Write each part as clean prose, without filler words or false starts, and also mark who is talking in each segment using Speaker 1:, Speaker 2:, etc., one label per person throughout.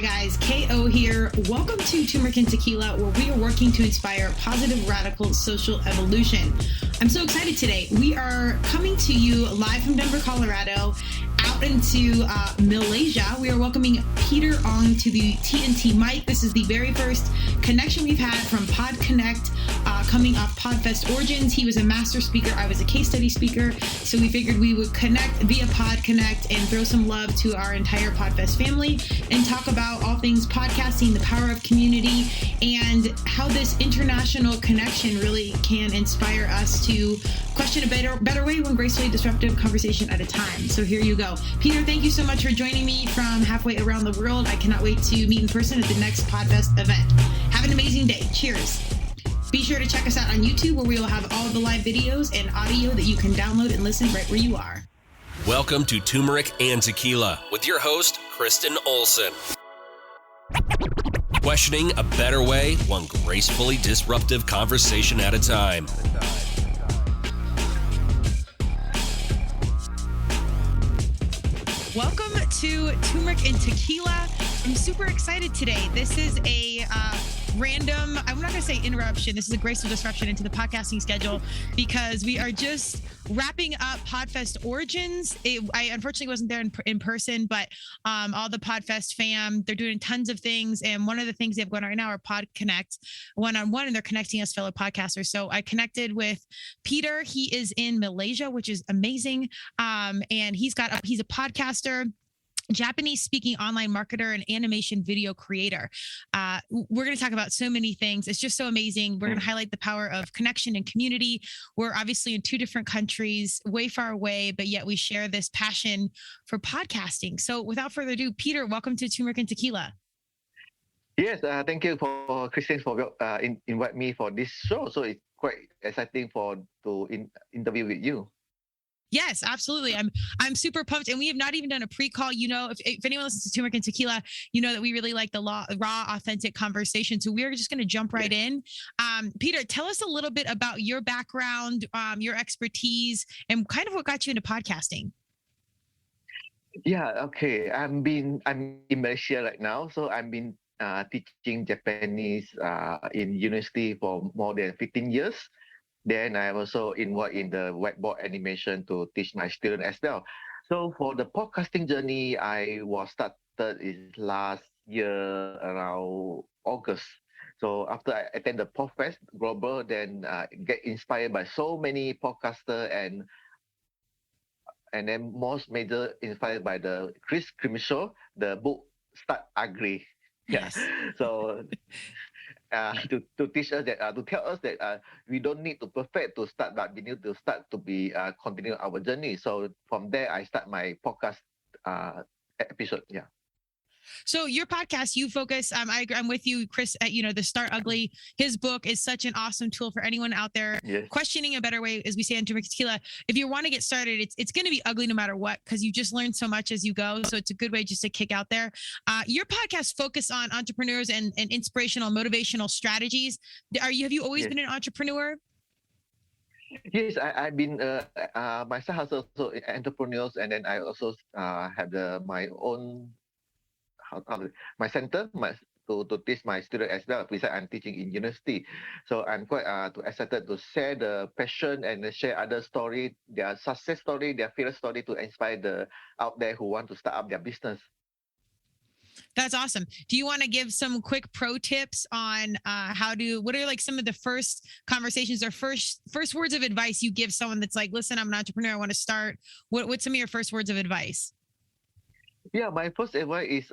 Speaker 1: Hi guys, KO here. Welcome to Turmeric and Tequila, where we are working to inspire positive, radical social evolution. I'm so excited today. We are coming to you live from Denver, Colorado, out into Malaysia. We are welcoming Peter on to the TNT mic. This is the very first connection we've had from Pod Connect coming up Podfest Origins. He was a master speaker. I was a case study speaker. So we figured we would connect via Pod Connect and throw some love to our entire Podfest family and talk about all things podcasting, the power of community, and how this international connection really can inspire us to question a better way, one gracefully disruptive conversation at a time. So here you go. Peter, thank you so much for joining me from halfway around the world. I cannot wait to meet in person at the next Podfest event. Have an amazing day. Cheers. Be sure to check us out on YouTube, where we will have all the live videos and audio that you can download and listen right where you are.
Speaker 2: Welcome to Turmeric and Tequila with your host, Kristen Olson. Questioning a better way, one gracefully disruptive conversation at a time.
Speaker 1: Welcome to Turmeric and Tequila. I'm super excited today. This is a random, I'm not going to say interruption. This is a graceful disruption into the podcasting schedule because we are just wrapping up Podfest Origins. I unfortunately wasn't there in person, but all the Podfest fam, they're doing tons of things. And one of the things they have going on right now are Pod Connect one-on-one, and they're connecting us fellow podcasters. So I connected with Peter. He is in Malaysia, which is amazing. And he's a podcaster, Japanese speaking online marketer, and animation video creator. We're going to talk about so many things. It's just so amazing. We're going to highlight the power of connection and community. We're obviously in two different countries, way far away, but yet we share this passion for podcasting. So without further ado, Peter, welcome to Turmeric and Tequila.
Speaker 3: Yes, thank you for Christian for invite me for this show. So it's quite exciting to interview with you.
Speaker 1: Yes, absolutely. I'm super pumped, and we have not even done a pre-call. You know, if anyone listens to Turmeric and Tequila, you know that we really like the raw, authentic conversation. So we're just going to jump right in. Peter, tell us a little bit about your background, your expertise, and kind of what got you into podcasting.
Speaker 3: Yeah, okay. I'm in Malaysia right now, so I've been teaching Japanese in university for more than 15 years. Then I'm also involved in the whiteboard animation to teach my students as well. So for the podcasting journey, I was started last year around August. So after I attend the Podfest Global, then get inspired by so many podcasters, and then most major inspired by the Chris Krimitsos, the book Start Ugly.
Speaker 1: Yes.
Speaker 3: Yeah. So to teach us that, to tell us that we don't need to perfect to start, but we need to start to be continue our journey. So from there, I start my podcast episode. Yeah.
Speaker 1: So your podcast, you focus, I'm with you, Chris, the Start Ugly. His book is such an awesome tool for anyone out there questioning a better way, as we say in Turmeric and Tequila. If you want to get started, it's going to be ugly no matter what, because you just learn so much as you go. So it's a good way just to kick out there. Your podcast focus on entrepreneurs and inspirational, motivational strategies. Have you always been an entrepreneur?
Speaker 3: Yes, I've been myself has also entrepreneurs, and then I also have my own my center to teach my students as well. Besides, I'm teaching in university, so I'm quite excited to share the passion and share other story, their success story, their failure story, to inspire out there who want to start up their business.
Speaker 1: That's awesome. Do you want to give some quick pro tips on what are like some of the first conversations or first words of advice you give someone that's like, listen, I'm an entrepreneur, I want to start. What's some of your first words of advice?
Speaker 3: Yeah, my first advice is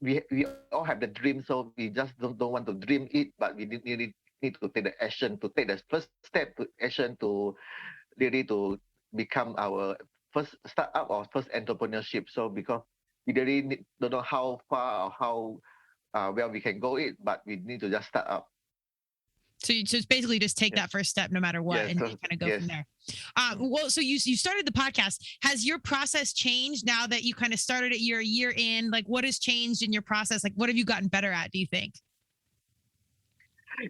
Speaker 3: we all have the dream, so we just don't want to dream it, but we really need to take the action, to take the first step to action to really to become our first startup or first entrepreneurship. So because we really don't know how far or how well we can go it, but we need to just start up.
Speaker 1: So you just basically just take that first step no matter what, and then kind of go from there. Well, so you started the podcast. Has your process changed now that you kind of started it? You're a year in. Like, what has changed in your process? Like, what have you gotten better at, do you think?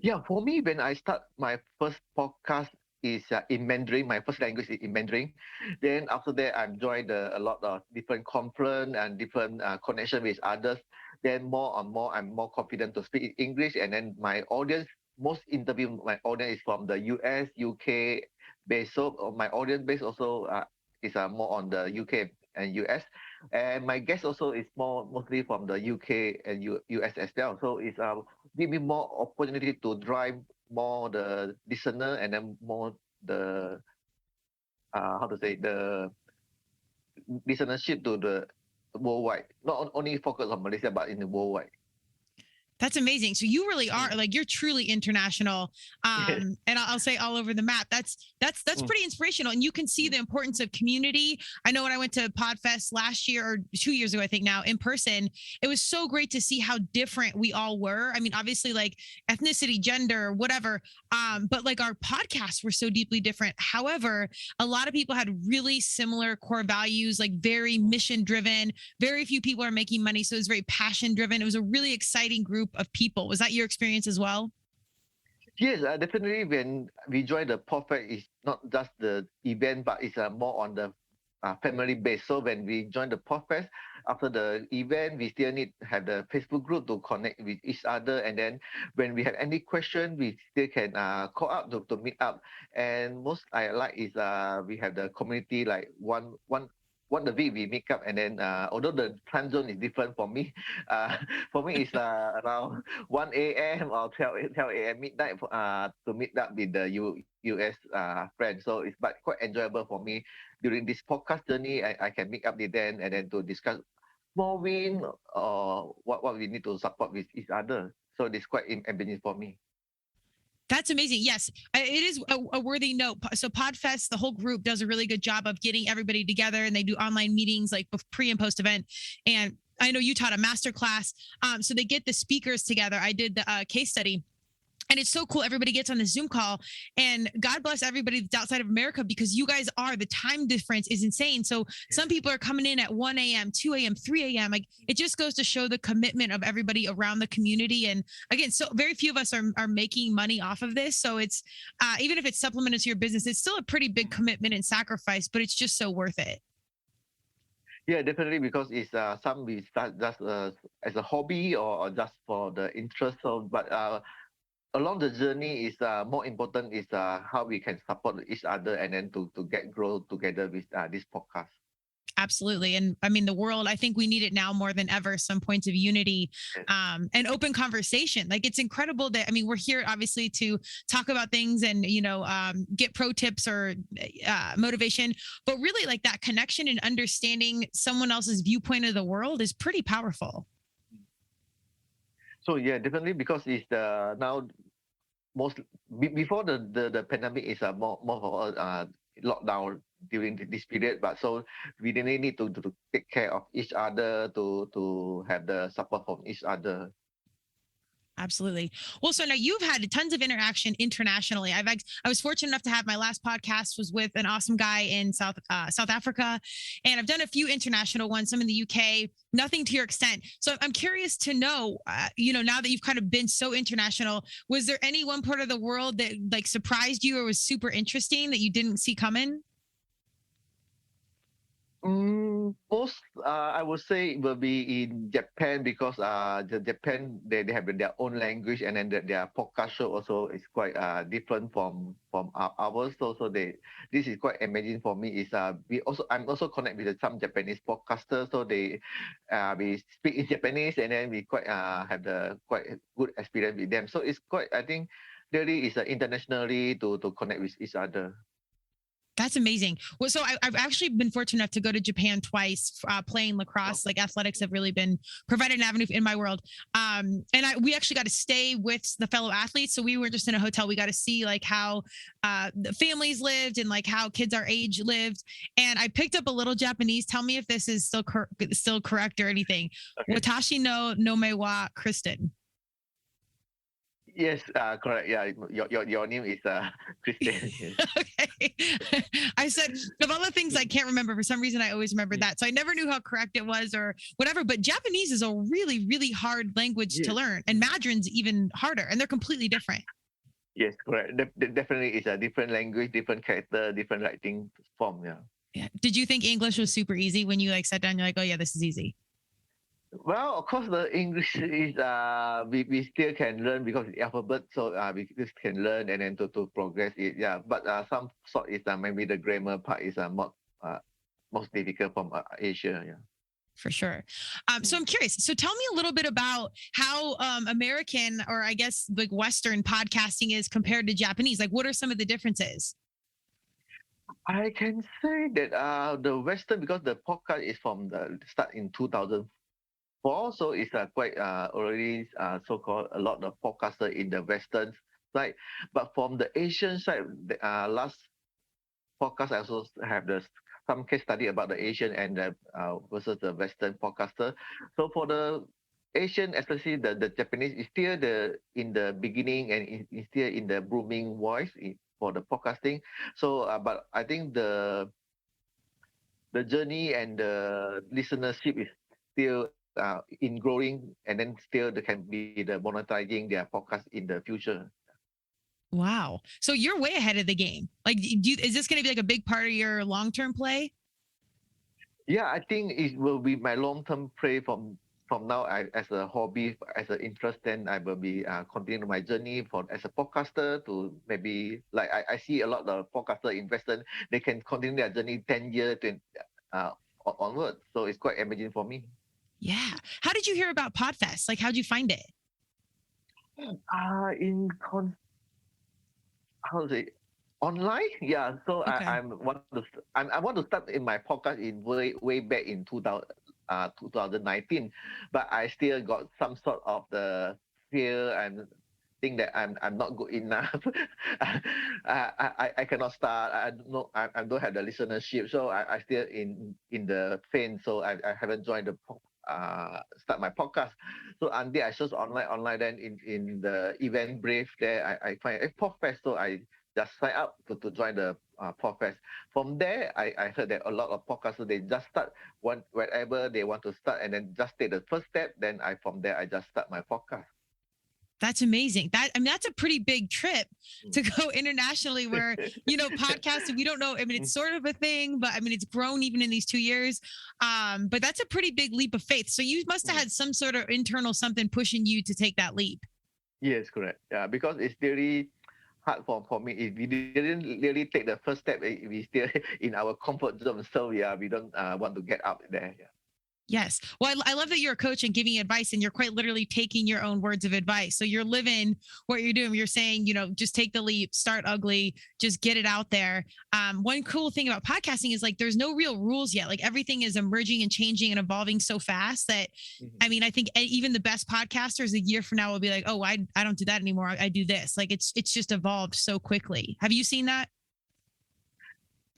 Speaker 3: Yeah, for me, when I start my first podcast is in Mandarin. My first language is in Mandarin. Then after that, I've joined a lot of different conference and different connection with others. then more and more, I'm more confident to speak in English. And then my audience, most interview, my audience is from the US, UK base. So my audience base also is more on the UK and US. And my guest also is mostly from the UK and US as well. So it's give me more opportunity to drive more the listener and then more the how to say the listenership to the worldwide. Not only focus on Malaysia, but in the worldwide.
Speaker 1: That's amazing. So you really are like, you're truly international. And I'll say all over the map. That's pretty inspirational. And you can see the importance of community. I know when I went to Podfest last year or 2 years ago, I think now in person, it was so great to see how different we all were. I mean, obviously like ethnicity, gender, whatever. But like our podcasts were so deeply different. However, a lot of people had really similar core values, like very mission driven. Very few people are making money. So it was very passion driven. It was a really exciting group of people. Was that your experience as well?
Speaker 3: Yes, definitely. When we joined the Podfest, it's not just the event, but it's more on the family base. So when we joined the Podfest, after the event, we still need to have the Facebook group to connect with each other. And then when we have any question, we still can call up to meet up. And most I like is we have the community like one a week we meet up, and then although the time zone is different for me it's around 1 a.m. or 12 a.m. midnight to meet up with the US friends. So it's but quite enjoyable for me during this podcast journey. I can meet up with them and then to discuss more win or what we need to support with each other. So it's quite amazing for me.
Speaker 1: That's amazing. Yes, it is a worthy note. So Podfest, the whole group does a really good job of getting everybody together, and they do online meetings like pre and post event. And I know you taught a master class. So they get the speakers together. I did the case study. And it's so cool. Everybody gets on the Zoom call, and God bless everybody that's outside of America, because you guys the time difference is insane. So some people are coming in at 1 a.m., 2 a.m., 3 a.m. Like it just goes to show the commitment of everybody around the community. And again, so very few of us are making money off of this. So it's even if it's supplemented to your business, it's still a pretty big commitment and sacrifice, but it's just so worth it.
Speaker 3: Yeah, definitely, because it's some we start just as a hobby or just for the interest. So, but along the journey is more important is how we can support each other and then to get grow together with this podcast.
Speaker 1: Absolutely. And I mean, the world, I think we need it now more than ever, some points of unity and open conversation. Like it's incredible that, I mean, we're here obviously to talk about things and, get pro tips or motivation, but really like that connection and understanding someone else's viewpoint of the world is pretty powerful.
Speaker 3: So yeah, definitely, because it's the now most before the pandemic is more of a lockdown during this period, but so we really need to take care of each other to have the support from each other.
Speaker 1: Absolutely. Well, so now you've had tons of interaction internationally. I was fortunate enough to have my last podcast was with an awesome guy in South Africa, and I've done a few international ones, some in the UK, nothing to your extent. So I'm curious to know, now that you've kind of been so international, was there any one part of the world that like surprised you or was super interesting that you didn't see coming?
Speaker 3: Most I would say it will be in Japan, because the Japan they have their own language, and then their podcast show also is quite different from ours. So this is quite amazing for me. Is I'm also connected with some Japanese podcasters, so we speak in Japanese, and then we quite have the quite good experience with them. So it's quite, I think really is internationally to connect with each other.
Speaker 1: That's amazing. Well, so I've actually been fortunate enough to go to Japan twice, playing lacrosse. Like athletics have really been provided an avenue in my world. And we actually got to stay with the fellow athletes. So we were just in a hotel. We got to see like how the families lived and like how kids our age lived. And I picked up a little Japanese. Tell me if this is still correct or anything. Okay. Watashi no nome wa Kristen.
Speaker 3: Yes, correct. Yeah, your name is Kristen. Yes.
Speaker 1: Okay. I said, of all the things I can't remember, for some reason I always remember that. So I never knew how correct it was or whatever. But Japanese is a really, really hard language to learn. And Mandarin's even harder. And they're completely different.
Speaker 3: Yes, correct. Definitely it's a different language, different character, different writing form. Yeah.
Speaker 1: Did you think English was super easy when you like sat down? You're like, oh yeah, this is easy.
Speaker 3: Well, of course, the English is we still can learn because it's alphabet, so we just can learn and then to progress it. Yeah, but some sort is maybe the grammar part is most difficult from Asia. Yeah.
Speaker 1: For sure. So
Speaker 3: Mm.
Speaker 1: I'm curious. So tell me a little bit about how American, or I guess like Western podcasting is compared to Japanese. Like, what are some of the differences?
Speaker 3: I can say that the Western, because the podcast is from the start in 2004, so it's quite already so-called a lot of podcaster in the Western side. But from the Asian side, the last podcast I also have some case study about the Asian and the versus the Western podcaster. So for the Asian, especially the Japanese, is still in the beginning and is still in the booming voice for the podcasting. So, but I think the journey and the listenership is still in growing, and then still they can be the monetizing their podcast in the future.
Speaker 1: Wow. So you're way ahead of the game. Like, is this going to be like a big part of your long-term play?
Speaker 3: Yeah, I think it will be my long-term play from now. As a hobby, as an interest, then I will be continuing my journey as a podcaster to maybe like I see a lot of podcaster in Western. They can continue their journey 10 years uh, onward. So it's quite amazing for me.
Speaker 1: Yeah. How did you hear about Podfest? Like, how'd you find it?
Speaker 3: In how to say online, yeah. So
Speaker 1: Okay.
Speaker 3: I want to start in my podcast in way back in 2019, but I still got some sort of the fear and think that I'm not good enough. I cannot start. I don't know. I don't have the listenership, so I still in the fence. So I haven't joined start my podcast. So until I search online, then in the event brief there, I find a Podfest. So I just sign up to join the Podfest. From there, I heard that a lot of podcasters, they just start wherever they want to start and then just take the first step. Then from there, I just start my podcast.
Speaker 1: That's amazing. That's a pretty big trip to go internationally where, podcasting, we don't know. I mean, it's sort of a thing, but I mean, it's grown even in these 2 years. But that's a pretty big leap of faith. So you must have had some sort of internal something pushing you to take that leap.
Speaker 3: Yes, correct. Yeah, because it's really hard for me. If we didn't really take the first step, we still in our comfort zone. So yeah, we don't want to get out there. Yeah.
Speaker 1: Yes. Well, I love that you're a coach and giving advice, and you're quite literally taking your own words of advice. So you're living what you're doing. You're saying, just take the leap, start ugly, just get it out there. One cool thing about podcasting is like there's no real rules yet. Like everything is emerging and changing and evolving so fast that, I mean, I think even the best podcasters a year from now will be like, oh, I don't do that anymore. I do this. Like it's just evolved so quickly. Have you seen that?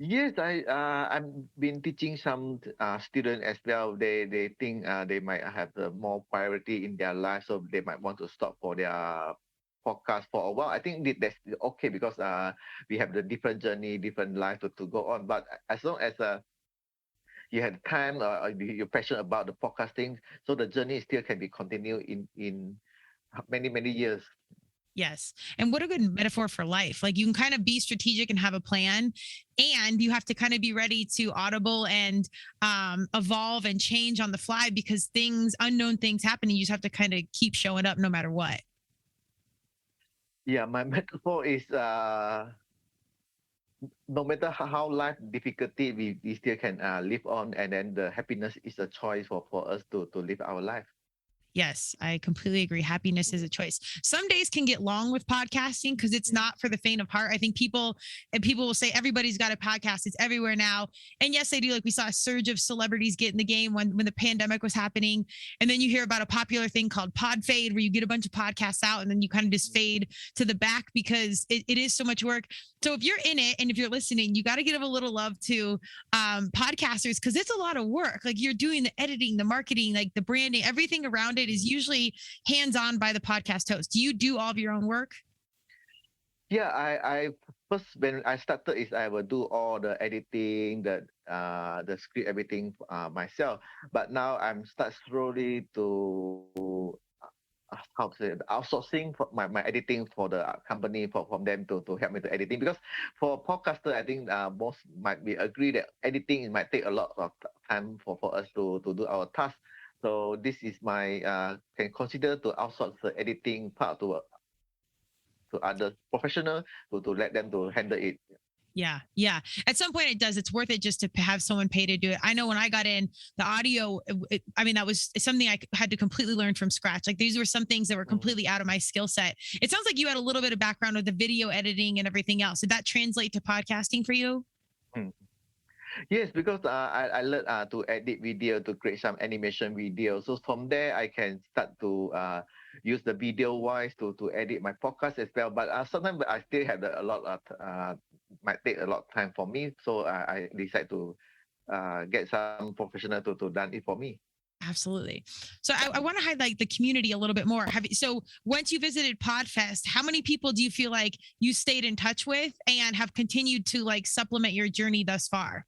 Speaker 3: Yes, I've been teaching some students as well. They think they might have the more priority in their life, so they might want to stop for their podcast for a while. I think that's okay because we have the different journey, different life to go on. But as long as you had time, you're passionate about the podcasting, so the journey still can be continued in many years.
Speaker 1: Yes. And what a good metaphor for life. Like you can kind of be strategic and have a plan, and you have to kind of be ready to audible and evolve and change on the fly because unknown things happen, and you just have to kind of keep showing up no matter what.
Speaker 3: Yeah, my metaphor is no matter how life difficulty, we still can live on, and then the happiness is a choice for us to live our life.
Speaker 1: Yes, I completely agree. Happiness is a choice. Some days can get long with podcasting because it's not for the faint of heart. I think people will say everybody's got a podcast. It's everywhere now. And yes, they do. Like we saw a surge of celebrities get in the game when the pandemic was happening. And then you hear about a popular thing called pod fade where you get a bunch of podcasts out and then you kind of just fade to the back because it is so much work. So if you're in it and if you're listening, you got to give a little love to podcasters because it's a lot of work. Like you're doing the editing, the marketing, like the branding, everything around it is usually hands-on by the podcast host. Do you do all of your own work?
Speaker 3: Yeah, I first when I started is I will do all the editing, the script, everything myself. But now I'm start slowly to how to say outsourcing for my editing for the company from them to help me to editing because for podcaster I think most might be agree that editing it might take a lot of time for us to do our task. So this is my can consider to outsource the editing part to other professional to let them to handle it.
Speaker 1: Yeah, yeah. At some point, it does. It's worth it just to have someone pay to do it. I know when I got in the audio, I mean, that was something I had to completely learn from scratch. Like these were some things that were completely out of my skill set. It sounds like you had a little bit of background with the video editing and everything else. Did that translate to podcasting for you?
Speaker 3: Mm. Yes, because I learned to edit video to create some animation video. So from there, I can start to use the video wise to edit my podcast as well. But sometimes I still have a lot of might take a lot of time for me. So I decide to get some professional to done it for me.
Speaker 1: Absolutely. So I want to highlight the community a little bit more. So once you visited Podfest, how many people do you feel like you stayed in touch with and have continued to like supplement your journey thus far?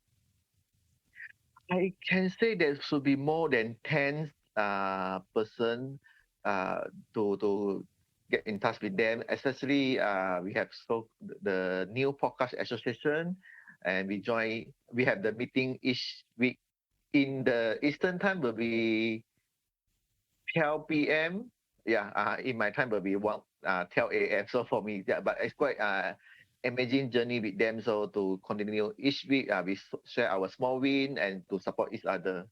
Speaker 3: I can say there should be more than 10 person to get in touch with them. Especially we have the new podcast association, and we have the meeting each week. In the Eastern time will be 12 p.m. Yeah, in my time will be 12 a.m. So for me, yeah, but it's quite amazing journey with them. So to continue each week, we share our small win and to support each other.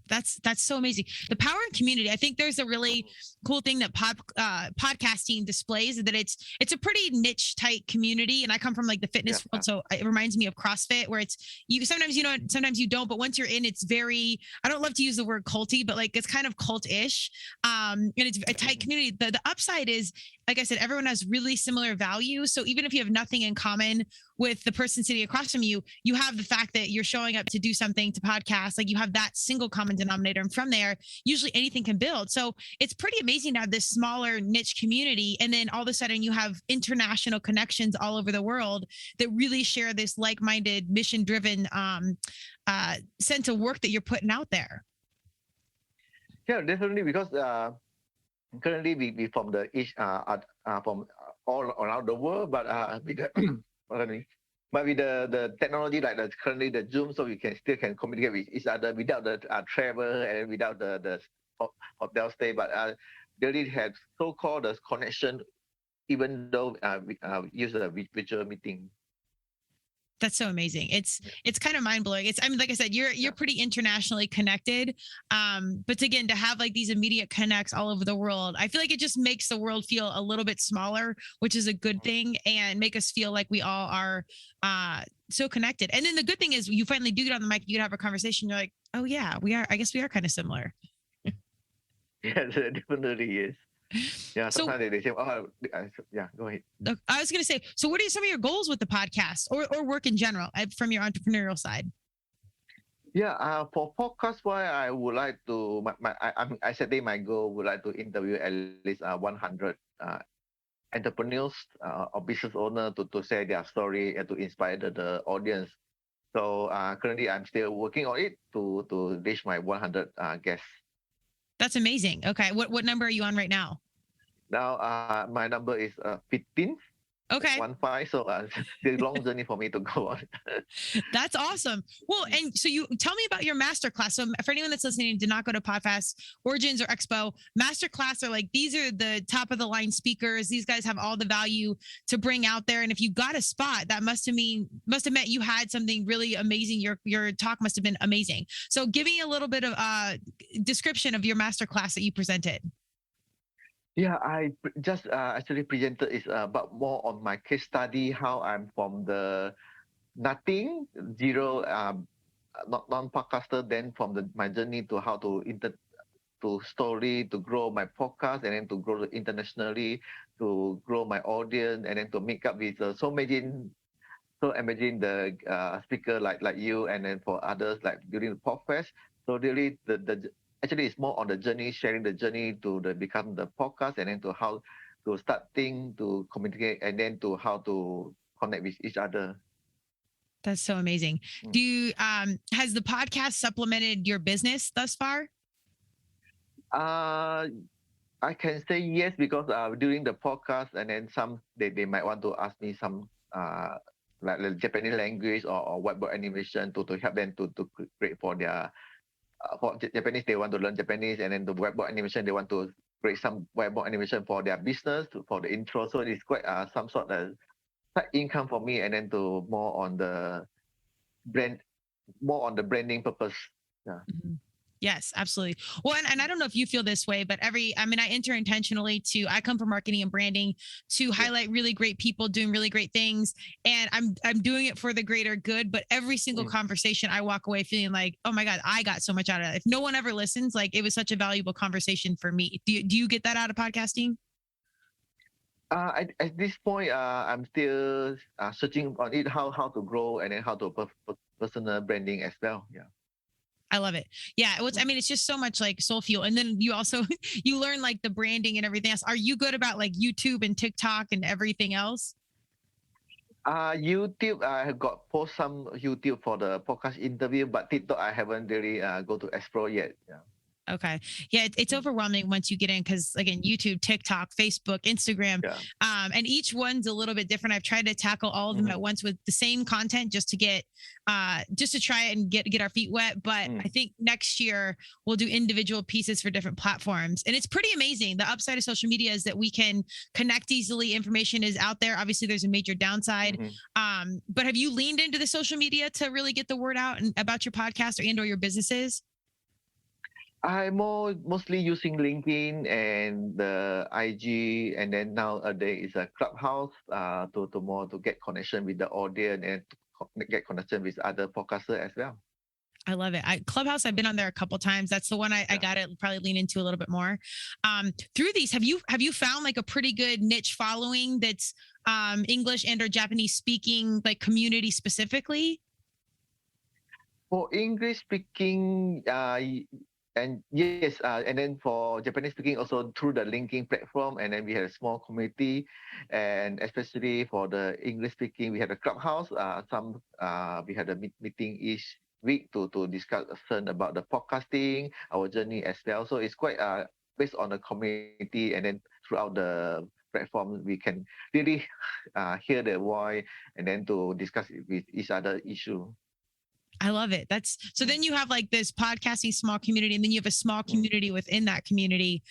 Speaker 1: That's so amazing. The power in community. I think there's a really cool thing that podcasting displays, that it's a pretty niche tight community. And I come from like the fitness world, so it reminds me of CrossFit, where it's you sometimes you know sometimes you don't, but once you're in, it's very, I don't love to use the word culty, but like it's kind of cult-ish. And it's a tight community. The upside is, like I said, everyone has really similar values. So even if you have nothing in common with the person sitting across from you, you have the fact that you're showing up to do something, to podcast, like you have that single common denominator. And from there, usually anything can build. So it's pretty amazing to have this smaller niche community. And then all of a sudden you have international connections all over the world that really share this like-minded, mission-driven sense of work that you're putting out there.
Speaker 3: Yeah, definitely, because currently we from the from all around the world, but with the but with the technology like currently the Zoom, so we still can communicate with each other without the travel and without the hotel stay. But they really have so-called the connection, even though we use a virtual meeting.
Speaker 1: That's so amazing. It's kind of mind blowing. I mean, like I said, you're pretty internationally connected. But again, to have like these immediate connects all over the world, I feel like it just makes the world feel a little bit smaller, which is a good thing, and make us feel like we all are so connected. And then the good thing is you finally do get on the mic, you have a conversation. You're like, oh yeah, I guess we are kind of similar.
Speaker 3: Yes, it definitely is. Yeah, sometimes they say, oh, yeah, go ahead.
Speaker 1: I was going to say, so what are some of your goals with the podcast or work in general from your entrepreneurial side?
Speaker 3: Yeah, for podcast, why I would like to, I said my goal would like to interview at least 100 entrepreneurs or business owners to share their story and to inspire the audience. So currently, I'm still working on it to reach my 100 guests.
Speaker 1: That's amazing. Okay. What number are you on right now?
Speaker 3: Now, my number is 15.
Speaker 1: Okay.
Speaker 3: 15. So it's a long journey for me to go on.
Speaker 1: That's awesome. Well, and so you tell me about your masterclass. So for anyone that's listening and did not go to Podfest Origins or Expo, masterclass are like, these are the top of the line speakers. These guys have all the value to bring out there. And if you got a spot, that must have meant you had something really amazing. Your talk must have been amazing. So give me a little bit of description of your masterclass that you presented.
Speaker 3: Yeah, I just actually presented is about more on my case study, how I'm from the nothing, zero, non-podcaster, then from my journey to how to story, to grow my podcast, and then to grow internationally, to grow my audience, and then to make up with so imagine the speaker like you, and then for others like during the podcast. So really actually, it's more on the journey, sharing the journey to become the podcast, and then to how to start to communicate, and then to how to connect with each other.
Speaker 1: That's so amazing. Do you has the podcast supplemented your business thus far?
Speaker 3: I can say yes, because during the podcast, and then they might want to ask me some like the Japanese language or whiteboard animation to help them to create for their for Japanese, they want to learn Japanese, and then the whiteboard animation, they want to create some whiteboard animation for their business, for the intro. So it's quite some sort of side income for me, and then to more on the branding purpose. Yeah.
Speaker 1: Mm-hmm. Yes, absolutely. Well, and I don't know if you feel this way, but I enter intentionally I come from marketing and branding to highlight really great people doing really great things. And I'm doing it for the greater good, but every single conversation I walk away feeling like, oh my God, I got so much out of it. If no one ever listens, like it was such a valuable conversation for me. Do you get that out of podcasting?
Speaker 3: At this point, I'm still searching on it, how to grow, and then how to personal branding as well. Yeah.
Speaker 1: I love it. Yeah. It's just so much like soul fuel. And then you also, you learn like the branding and everything else. Are you good about like YouTube and TikTok and everything else?
Speaker 3: YouTube, I have got post some YouTube for the podcast interview, but TikTok, I haven't really go to explore yet. Yeah.
Speaker 1: Okay. Yeah. It's overwhelming once you get in, because again, YouTube, TikTok, Facebook, Instagram, and each one's a little bit different. I've tried to tackle all of them at once with the same content just to get, just to try it and get our feet wet. But I think next year we'll do individual pieces for different platforms. And it's pretty amazing. The upside of social media is that we can connect easily. Information is out there. Obviously there's a major downside. But have you leaned into the social media to really get the word out about your podcast or your businesses?
Speaker 3: I'm mostly using LinkedIn and the IG, and then nowadays is a Clubhouse to get connection with the audience and to get connection with other podcasters as well.
Speaker 1: I love it. Clubhouse, I've been on there a couple times. That's the one I got to probably lean into a little bit more. Through these, have you found like a pretty good niche following that's English and or Japanese speaking, like community specifically?
Speaker 3: For English speaking, and yes, and then for Japanese speaking also through the linking platform, and then we had a small community, and especially for the English speaking, we had a Clubhouse. We had a meeting each week to discuss about the podcasting, our journey as well. So it's quite based on the community, and then throughout the platform we can really hear the voice, and then to discuss with each other issue.
Speaker 1: I love it. So then you have like this podcasting small community, and then you have a small community within that community.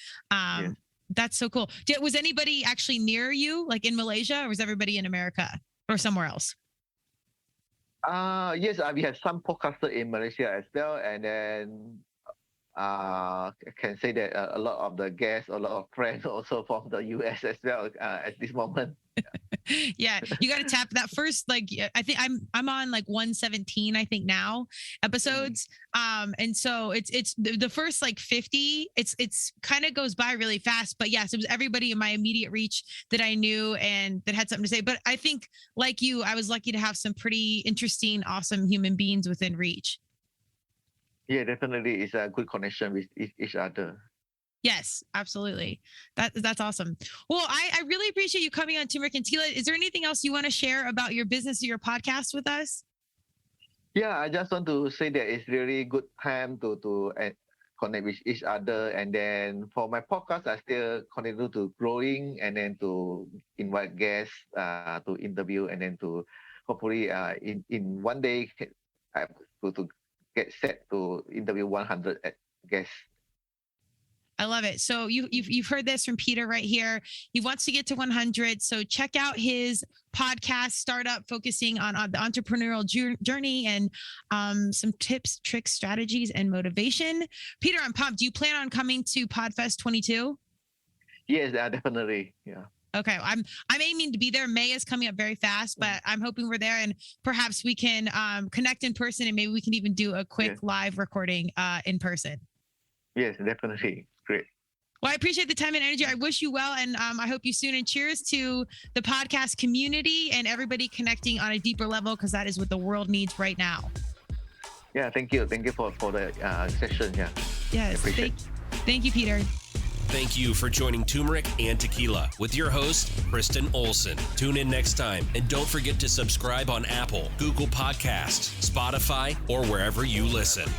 Speaker 1: That's so cool. Was anybody actually near you, like in Malaysia, or was everybody in America or somewhere else?
Speaker 3: Yes, we have some podcasters in Malaysia as well, and then I can say that a lot of the guests, a lot of friends also from the US as well at this moment.
Speaker 1: Yeah, you got to tap that first. Like, I think I'm on like 117, I think now episodes. And so it's the first like 50. It's kind of goes by really fast. But yes, it was everybody in my immediate reach that I knew and that had something to say. But I think like you, I was lucky to have some pretty interesting, awesome human beings within reach.
Speaker 3: Yeah, definitely, it's a good connection with each other.
Speaker 1: Yes, absolutely. That's awesome. Well, I really appreciate you coming on Turmeric and Tila. Is there anything else you want to share about your business or your podcast with us?
Speaker 3: Yeah, I just want to say that it's really good time to connect with each other. And then for my podcast, I still continue to growing, and then to invite guests to interview, and then to hopefully in one day to get set to interview 100 guests.
Speaker 1: I love it. So you've heard this from Peter right here. He wants to get to 100. So check out his podcast, Startup, focusing on the entrepreneurial journey and some tips, tricks, strategies, and motivation. Peter, I'm pumped. Do you plan on coming to Podfest 22?
Speaker 3: Yes, definitely. Yeah.
Speaker 1: Okay, I'm aiming to be there. May is coming up very fast, but I'm hoping we're there, and perhaps we can connect in person, and maybe we can even do a quick live recording in person.
Speaker 3: Yes, definitely. Great.
Speaker 1: Well, I appreciate the time and energy. I wish you well, and I hope you soon. And cheers to the podcast community and everybody connecting on a deeper level, because that is what the world needs right now.
Speaker 3: Yeah, thank you. Thank you for the session. Yeah.
Speaker 1: Yes. Thank you, Peter.
Speaker 2: Thank you for joining Turmeric and Tequila with your host, Kristen Olson. Tune in next time, and don't forget to subscribe on Apple, Google Podcasts, Spotify, or wherever you listen.